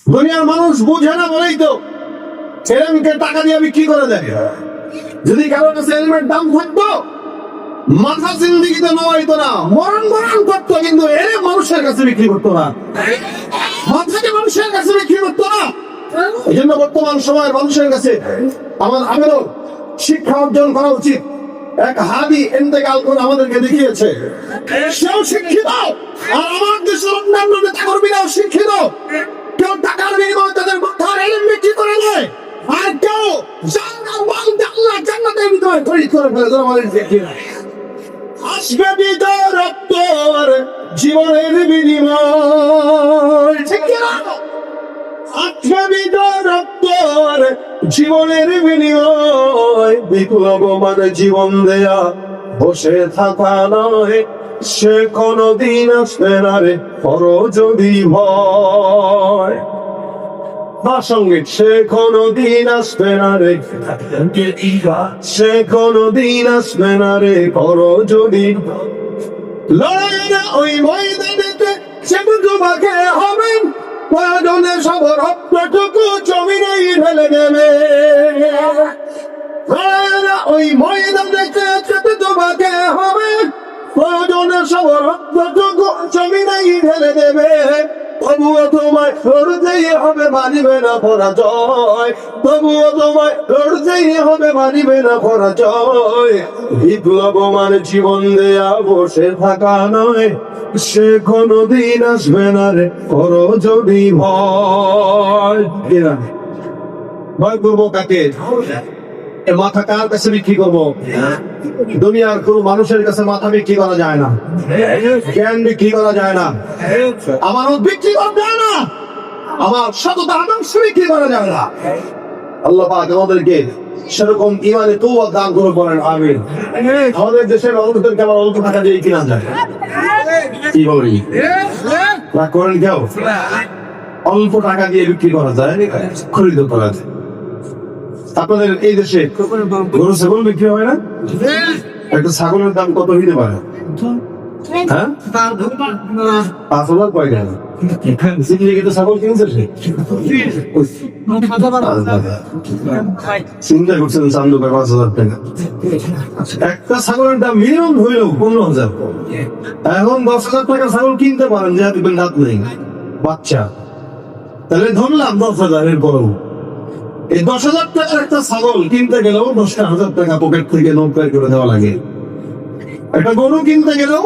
দুনিয়ার মানুষ বুঝে না বলেই তো এলএমকে টাকা দিয়ে বিক্রি করে দেয়। যদি কারোর কাছে এলএমের দাম থাকতো, মাথা জিন্দিগিতে নেওয়াইতো না, মরণ মরণ করতো, কিন্তু এলএম মানুষের কাছে বিক্রি করতো না, মাথাকে মানুষের কাছে বিক্রি করতো না। এই জন্য বর্তমান সময়ের মানুষের কাছে আমার আবেদন, শিক্ষা অর্জন করা উচিত। এক হাদি ইন্তেকাল করে আমাদেরকে দেখিয়েছে, সেও শিক্ষিত, আর আমার দেশের অন্যান্য নেতা কর্মীরাও শিক্ষিত। কেউ টাকার বিনিময়ে তাদের মাথার এলএম বিক্রি করে নেয়, আর কেউ আল্লাহ জান্নাতের ভিতরে খরিদ করে ফেলে। আমাদের আসবে বিদায় রক্ত আর জীবনের বিনিময়, ঠিক কিনা? আসবে বিদায় রক্ত আর জীবনের বিনিময়, বিপ্লব মানে জীবন দেয়া, বসে থাকা নয়। সে কোনদিন আসবে না রে, করো যদি ভয়। সঙ্গীত, সে কোনদিন আসবে না রে, সে কোনদিন আসবে না রে, করো যদি লড়াইয়ের ওই ময়দানেতে সেটু তোমাকে হবেন, প্রয়োজনে সব রক্তটুকু জমিনেই ঢেলে দেবে। লড়াইয়ের ওই ময়দানেতে সেটু তোমাকে হবেন, প্রয়োজনে সব রক্তটুকু জমিনেই ঢেলে দেবে। তবুও তোমায় লড়তেই হবে, মানিবে না পরাজয়। তবুও তোমায় লড়তেই হবে, মানিবে না পরাজয়। বিপ্লব মানে জীবন দেয়া, বসে থাকা নয়। সে কোনদিন আসবে না রে, করো যদি ভয়। ভয় করবো কাকে? মাথা কার কাছে বিক্রি করবো? দুনিয়ার কোন মানুষের কাছে মাথা বিক্রি করা যায় না, জ্ঞান বিক্রি করা যায় না, আমার বিক্রি করা যায় না, আমার সততা আদর্শ বিক্রি করা যায় না। আল্লাহ পাক আমাদেরকে সেরকম ইমানে কওয়াত দান করে বলেন আমিন। আমাদের দেশের মানুষদেরকে আবার অল্প টাকা দিয়ে কিনা যায়, কি বলি না করেন কেউ? অল্প টাকা দিয়ে বিক্রি করা যায়, খরিদ করা যায়। আপনাদের এই দেশে গরু ছাগল বিক্রি হয় না? একটা ছাগলের দাম কত হইতে পারে? হ্যাঁ, 5,000 পয়সা। ছাগল কিনছে চিন্তা করছেন, চান্দু 5,000 টাকা। একটা ছাগলের দাম মিনিমাম হইলেও 15,000। এখন 10,000 টাকা ছাগল কিনতে পারেন, যে দেখবেন দাঁত নেই, বাচ্চা। তাহলে ধরলাম 10,000, এর বড় এই 10,000 টাকার একটা ছাগল কিনতে গেলেও 10,000 টাকা পকেট থেকে নৌকায় করে দেওয়া লাগে। একটা গরু কিনতে গেলেও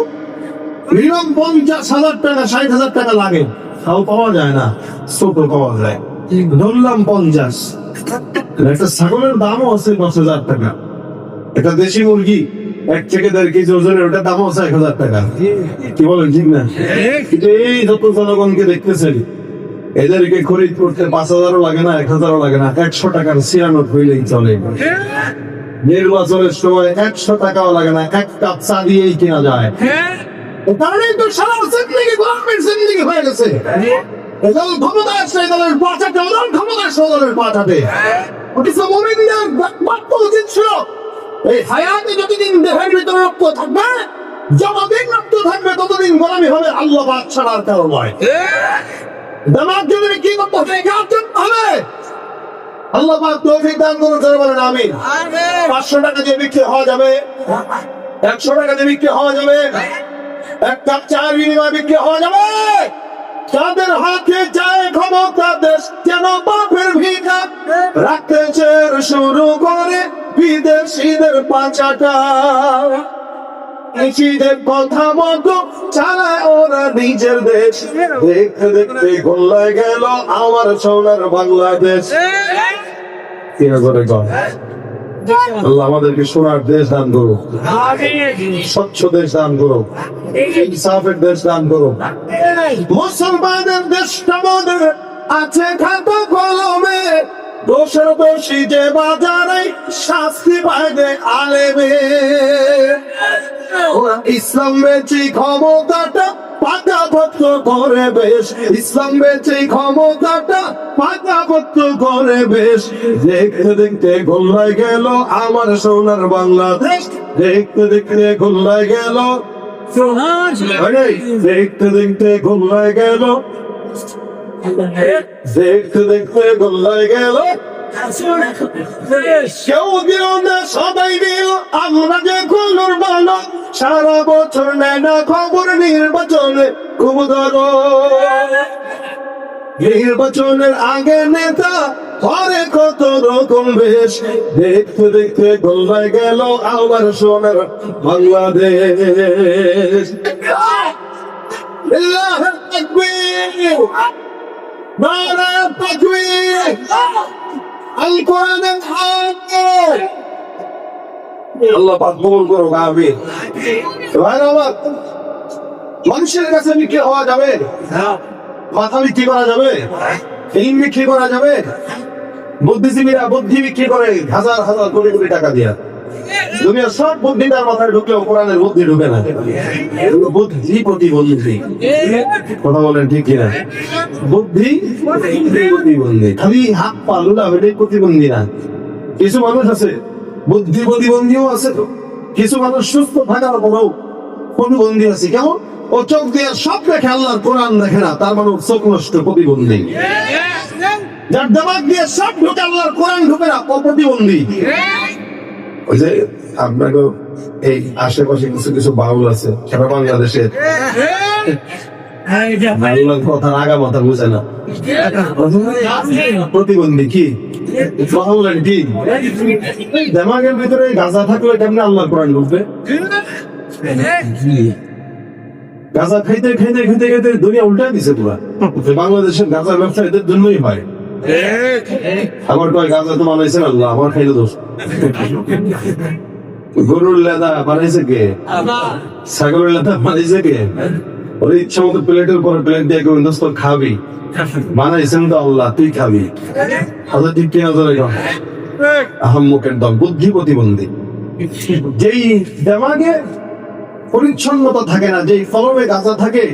মিনিমাম 50,000 টাকা, 60,000 টাকা লাগে, তাও পাওয়া যায় না, ছোট পাওয়া যায়। ধরলাম 50। একটা ছাগলের দামও আছে 10,000 টাকা। একটা দেশি মুরগি 1 থেকে 1.5 কেজি ওজনের, ওটার দামও আছে 1,000 টাকা। কি বলেন, ঠিক না? কিন্তু এই যত জনগণকে দেখতেছেন, এদেরকে খরিদ করতে 5,000ও লাগে না, 1,000ও লাগে না, 100 টাকার সিরানোট হইলেই চলে। নির্বাচনের সময় 100 টাকাও লাগে না, 1 কাপ চা দিয়েই কেনা যায়। কারণেই তো সারা জিন্দেগি গোলামের জিন্দেগি হয়ে গেছে। এদল ক্ষমতা আসলে এদলের পাঠাতে, ওদল ক্ষমতা আসলে ওদলের পাঠাতে। অথচ মুমিনদের বাক্য উচিত ছিল, এই হায়াতে যতদিন দেহের ভিতরে রক্ত থাকবে, যতদিন রক্ত থাকবে ততদিন গোলামি হবে আল্লাহ পাক ছাড়া আর কারো নয়। দামার জন্য কি করতে হবে? আল্লাহ পাক তৌফিক দান করুন, বলেন আমিন। 500 টাকা দিয়ে বিক্রি হওয়া যাবে, 100 টাকা দিয়ে বিক্রি হওয়া যাবে, 1 কাপ চায়ের বিনিময়ে বিক্রি হওয়া যাবে। তাদের হাতে যায় ক্ষমতা, দেশ কেন বাপের ভিক্ষা রাখতে শুরু করে বিদেশিদের পাঁচাটা। দেশিদের কথা মতো চালায় ওরা নিজের দেশ। দেখতে দেখতে গোল্লায় গেল আমার সোনার বাংলাদেশ। আল্লাহ আমাদেরকে সোনার দেশ দান করো, স্বচ্ছ দেশ দান করো, ইনসাফের দেশ দান করো। মুসলমানের দেশটা আমাদের আছে খাতা কলমে, দোষের দোষী যে বাজারে শাস্তি পায় দেখ আলেমে। ইসলাম বেচে ক্ষমতাটা পাকাপোক্ত করে বেশ, ইসলাম বেচে ক্ষমতাটা পাকাপোক্ত করে বেশ। দেখতে দেখতে গোল্লায় গেল আমার সোনার বাংলাদেশ, দেখতে দেখতে গোল্লায় গেল, দেখতে দেখতে গোল্লায় গেল দেখতে দেখতে গোল্লায় গেল, কেউ দিল না সবাই দিল, আমরা যে খুলুর ভালো, সারা বছর নেয় না খবর নির্বাচনে খুব ধরো। নির্বাচনের আগে নেতা পরে কত রকম বেশ, দেখতে দেখতে গোল্লায় গেল আবার সোনার বাংলাদেশ। আল্লাহু তাকবীর, নারায়ে তাকবীর, আল কোরআনের হক। আল্লাহ পাক কবুল করুক, আমিন। ভাইরা, মানুষের কাছে বিক্রি হওয়া যাবে? মাথা বিক্রি করা যাবে? ইলম বিক্রি করা যাবে? বুদ্ধিজীবীরা বুদ্ধি বিক্রি করে হাজার হাজার কোটি কোটি টাকা দিয়া। দুনিয়ার সব বুদ্ধি তার মাথায় ঢুকলেও কোরআনের বুদ্ধি ঢুকে না। বুদ্ধি প্রতিবন্ধী, কথা বলেন ঠিক কিনা? বুদ্ধি প্রতিবন্ধী, খালি হাত পা লুলা বেটে প্রতিবন্ধী না। কিছু মানুষ আছে বুদ্ধি প্রতিবন্ধীও আছে, তো কিছু মানুষ সুস্থ থাকার পরেও প্রতিবন্ধী আছে। কেমন? ও চোখ দিয়ে সব দেখে, আল্লাহর কোরআন দেখে না, তার মানে চোখ নষ্ট, প্রতিবন্ধী। যার দিমাগ দিয়ে সব ঢুকে, আল্লাহর কোরআন ঢুকে না, ও প্রতিবন্ধী। ওই যে আপনাকে এই আশেপাশে কিছু কিছু বাউল আছে, সারা বাংলাদেশের আল্লাহর কথা আগা মাথা বুঝে না, প্রতিবন্ধী। কি কথা বলেন? ঠিক। দিমাগের ভিতরে গাঁজা থাকলে কেমনে আল্লাহর কোরআন ঢুকবে? গাঁজা খাইতে খাইতে খাইতে খাইতে দুনিয়া উল্টাই দিছে পুরা। বাংলাদেশের গাঁজার ব্যবসা এদের জন্যই হয়। আমার কয় গাঁজা তো বানাইছেন আল্লাহ, আমার খাইলে দোষ। গরুর লেদা বানাইছে কে? ছাগলের লেদা বানাইছে কে? ওর ইচ্ছা মতো প্লেটের পরে প্লেট দিয়ে কেউ দোস্ত খাবি, বানাইছেন তো আল্লাহ, তুই খাবি। আল্লাহ ঠিক কিনা ধরে আহম্মকের দল, বুদ্ধি প্রতিবন্ধী। যেই দেমাগে পরিচ্ছন্নতা থাকে না, যেই কলমে গাঁজা থাকে,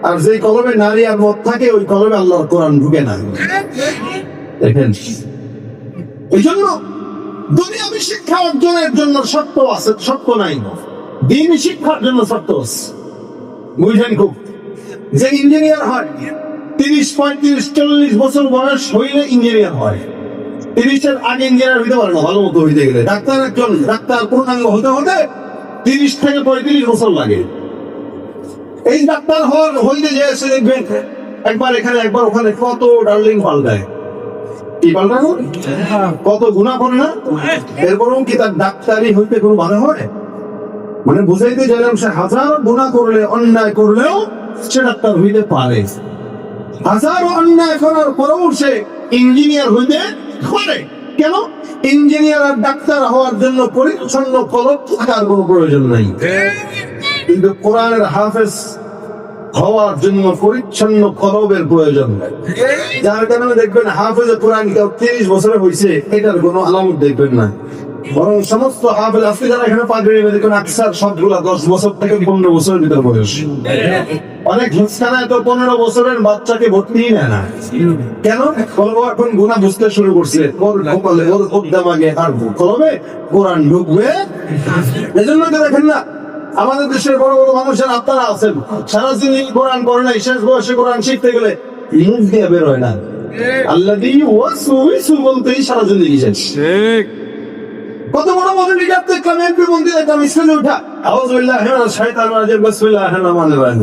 আর যেই কলমে নারী আর মদ থাকে, ওই কলমে আল্লাহর কোরআন ঢুকে না। দেখেন, এই জন্য দুনিয়াবী শিক্ষা অর্জনের জন্য শর্ত আছে, শর্ত নাই। দিন শিক্ষার জন্য শর্ত আছে, বুঝলেন? খুব যে ইঞ্জিনিয়ার হয় 30, 35, 40 বছর বয়স হইলে ইঞ্জিনিয়ার হয়। 30-এর আগে ইঞ্জিনিয়ার হইতে পারে না ভালো মতো হইতে গেলে। ডাক্তার, একজন ডাক্তার পূর্ণাঙ্গ হতে হতে 30 থেকে 35 বছর লাগে। এই ডাক্তার হইতে যে এসে দেখবেন একবার এখানে একবার ওখানে কত ডার্লিং পাল্টায়। কি পাল্টানো? কত গুণা করে না? এরপরও কি তার ডাক্তারি হইতে কোনো বাধা হয়? মানে বুঝাইতে গেলাম, সে হাজার গুণা করলে, অন্যায় করলেও সে ডাক্তার হইতে পারে। হাজারো অন্যায় করার পরেও সে ইঞ্জিনিয়ার হইতে পারে। কেন? ইঞ্জিনিয়ার আর ডাক্তার হওয়ার জন্য পরিচ্ছন্ন কলম থাকার কোনো প্রয়োজন নাই, কিন্তু কোরআনের হাফেজ হওয়ার জন্য পরিচ্ছন্ন কলমের প্রয়োজন নাই। যার কারণে দেখবেন হাফেজে কোরআন কেউ 30 বছরে হয়েছে, এটার কোনো আলামত দেখবেন না। বরং সমস্ত হাফেজ আজকে যারা এখানে পাগড়ি দেখুন, আকসার সবগুলা 10 বছর থেকে 15 বছরের ভিতর বয়স। অনেক হিংসানায় তো 15 বছরের বাচ্চাকে ভর্তি নেয় না। কেন? কলম এখন গুনাহ বুঝতে শুরু করছে, ওর কপালে, ওর দিমাগে আর কলমে কোরআন ঢুকবে। এজন্য তো দেখেন না, আমাদের দেশের বড় বড় মানুষের আপনারা আছেন, সারা জিন্দগি কোরআন পড়ে নাই, শেষ বয়সে কোরআন শিখতে গেলে মুখ দিয়ে বের হয় না। আল্লাযী ওয়াসওয়াসু বলতেই সারা জিন্দগি শেষ। কত বড় বড় লিডার দেখলাম, এমপি মন্ত্রী দেখলাম, স্টেজে উঠা আউযুবিল্লাহি মিনাশ শাইতানির রাজিম, বিসমিল্লাহির রহমানির রহিম।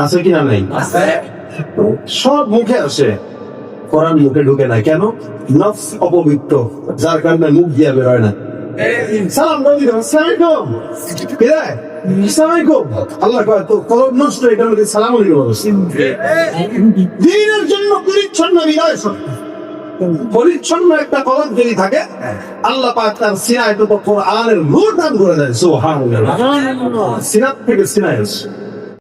আছে কি না? নাই। সব মুখে আসে, কোরআন মুখে ঢুকে না। কেন? নফস অপবিত্র, যার কারণে মুখ দিয়ে বের হয় না। সালাম নবী, আসসালামু আলাইকুম। আল্লাহ কয় তো কলম নষ্ট, এটা মধ্যে সালাম আলাইকুম। দ্বীনের জন্য পরিচ্ছন্ন হৃদয়, পরিচ্ছন্ন একটা কলম যদি থাকে, আল্লাহ পাক তার সিনায় তো কোরআনের নূর দান করে দেয়। সুবহানাল্লাহ। সিনাত থেকে সিনায়